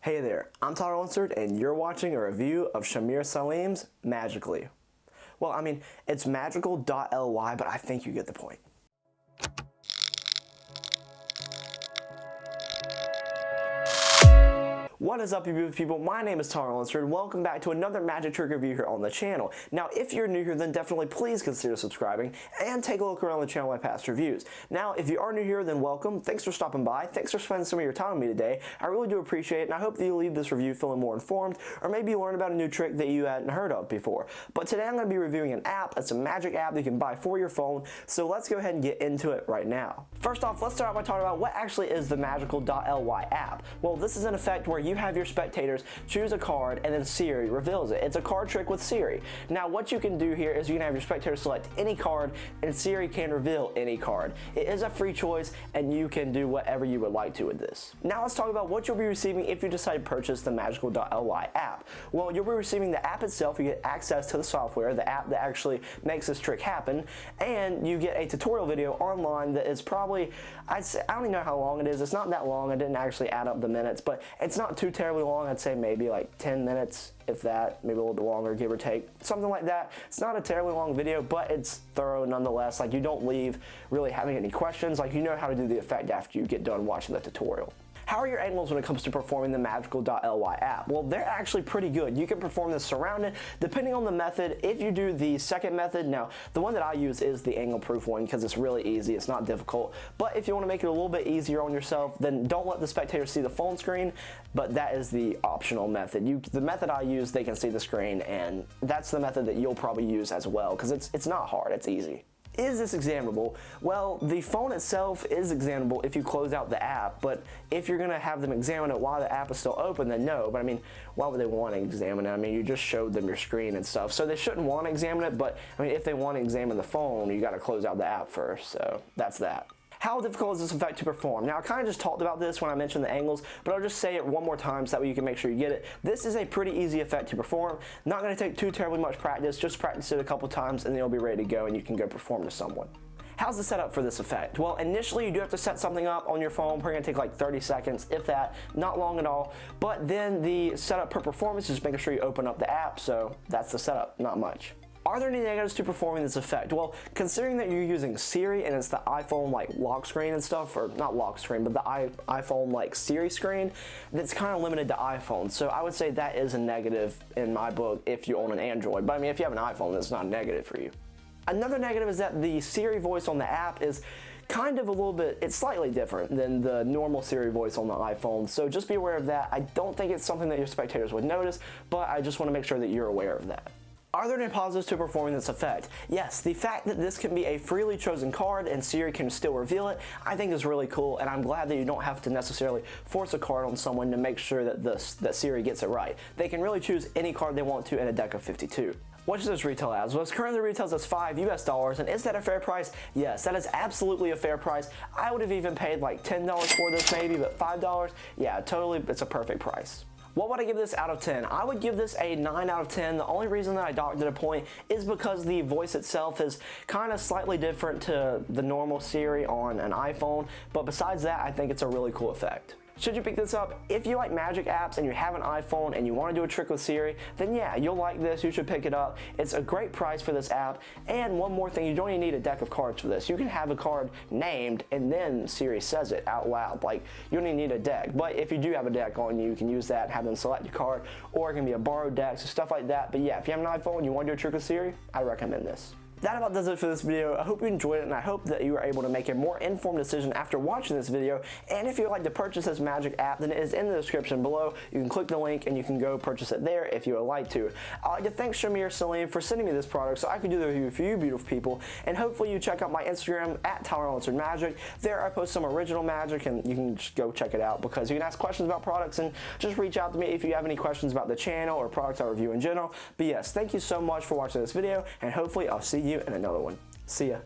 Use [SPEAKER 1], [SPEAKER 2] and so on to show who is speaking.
[SPEAKER 1] Hey there, I'm Tyler and you're watching a review of Salim's Magically. Well, I mean, it's magical.ly, but I think you get the point. What is up, you beautiful people? My name is Tyler and welcome back to another magic trick review here on the channel. Now, if you're new here, then definitely please consider subscribing and take a look around the channel at past reviews. Now, if you are new here, then welcome. Thanks for stopping by. Thanks for spending some of your time with me today. I really do appreciate it, and I hope that you leave this review feeling more informed, or maybe you learn about a new trick that you hadn't heard of before. But today I'm going to be reviewing an app. It's a magic app that you can buy for your phone, so let's go ahead and get into it right now. First off, let's start out by talking about what actually is the magical.ly app. Well, this is an effect where you have your spectators choose a card and then Siri reveals it. It's a card trick with Siri. Now, what you can do here is you can have your spectators select any card and Siri can reveal any card. It is a free choice and you can do whatever you would like to with this. Now let's talk about what you'll be receiving if you decide to purchase the magical.ly app. Well, you'll be receiving the app itself. You get access to the software, the app that actually makes this trick happen, and you get a tutorial video online that is probably, I don't even know how long it is. It's not that long. I didn't actually add up the minutes, but it's not too terribly long. I'd say maybe like 10 minutes, if that, maybe a little bit longer, give or take, something like that. It's not a terribly long video, but it's thorough nonetheless. Like, you don't leave really having any questions. Like, you know how to do the effect after you get done watching the tutorial. How are your angles when it comes to performing the magical.ly app? Well, they're actually pretty good. You can perform this surrounded, depending on the method. If you do the second method, now the one that I use is the angle proof one because it's really easy, it's not difficult. But if you want to make it a little bit easier on yourself, then don't let the spectator see the phone screen, but that is the optional method. The method I use, they can see the screen, and that's the method that you'll probably use as well because it's not hard, it's easy. Is this examinable? Well, the phone itself is examinable if you close out the app, but if you're going to have them examine it while the app is still open, then no. But I mean, why would they want to examine it? I mean, you just showed them your screen and stuff, so they shouldn't want to examine it, but I mean, if they want to examine the phone, you got to close out the app first, so that's that. How difficult is this effect to perform? Now, I kind of just talked about this when I mentioned the angles, but I'll just say it one more time so that way you can make sure you get it. This is a pretty easy effect to perform. Not going to take too terribly much practice. Just practice it a couple times and then you'll be ready to go and you can go perform to someone. How's the setup for this effect? Well, initially you do have to set something up on your phone. Probably gonna take like 30 seconds, if that, not long at all. But then the setup per performance is just making sure you open up the app, so that's the setup, not much. Are there any negatives to performing this effect? Well, considering that you're using Siri and it's the iPhone like lock screen and stuff, or not lock screen, but the iPhone like Siri screen, that's kind of limited to iPhone. So I would say that is a negative in my book if you own an Android. But I mean, if you have an iPhone, that's not a negative for you. Another negative is that the Siri voice on the app is kind of a little bit, it's slightly different than the normal Siri voice on the iPhone. So just be aware of that. I don't think it's something that your spectators would notice, but I just want to make sure that you're aware of that. Are there any positives to performing this effect? Yes, the fact that this can be a freely chosen card and Siri can still reveal it, I think is really cool, and I'm glad that you don't have to necessarily force a card on someone to make sure that Siri gets it right. They can really choose any card they want to in a deck of 52. What does this retail as? Well, it's currently retails as $5 US, and is that a fair price? Yes, that is absolutely a fair price. I would have even paid like $10 for this maybe, but $5, yeah, totally, it's a perfect price. What would I give this out of 10? I would give this a 9 out of 10. The only reason that I docked it a point is because the voice itself is kind of slightly different to the normal Siri on an iPhone, but besides that, I think it's a really cool effect. Should you pick this up? If you like magic apps and you have an iPhone and you want to do a trick with Siri, then yeah, you'll like this. You should pick it up. It's a great price for this app. And one more thing, you don't even need a deck of cards for this. You can have a card named and then Siri says it out loud. Like, you don't even need a deck. But if you do have a deck on you, you can use that, have them select your card, or it can be a borrowed deck, so stuff like that. But yeah, if you have an iPhone and you want to do a trick with Siri, I recommend this. That about does it for this video. I hope you enjoyed it, and I hope that you were able to make a more informed decision after watching this video. And if you'd like to purchase this magic app, then it is in the description below. You can click the link and you can go purchase it there if you would like to. I'd like to thank Salim for sending me this product so I could do the review for you beautiful people. And hopefully you check out my Instagram at TylerUnsweredMagic. There I post some original magic and you can just go check it out because you can ask questions about products and just reach out to me if you have any questions about the channel or products I review in general. But yes, thank you so much for watching this video, and hopefully I'll see you in another one. See ya.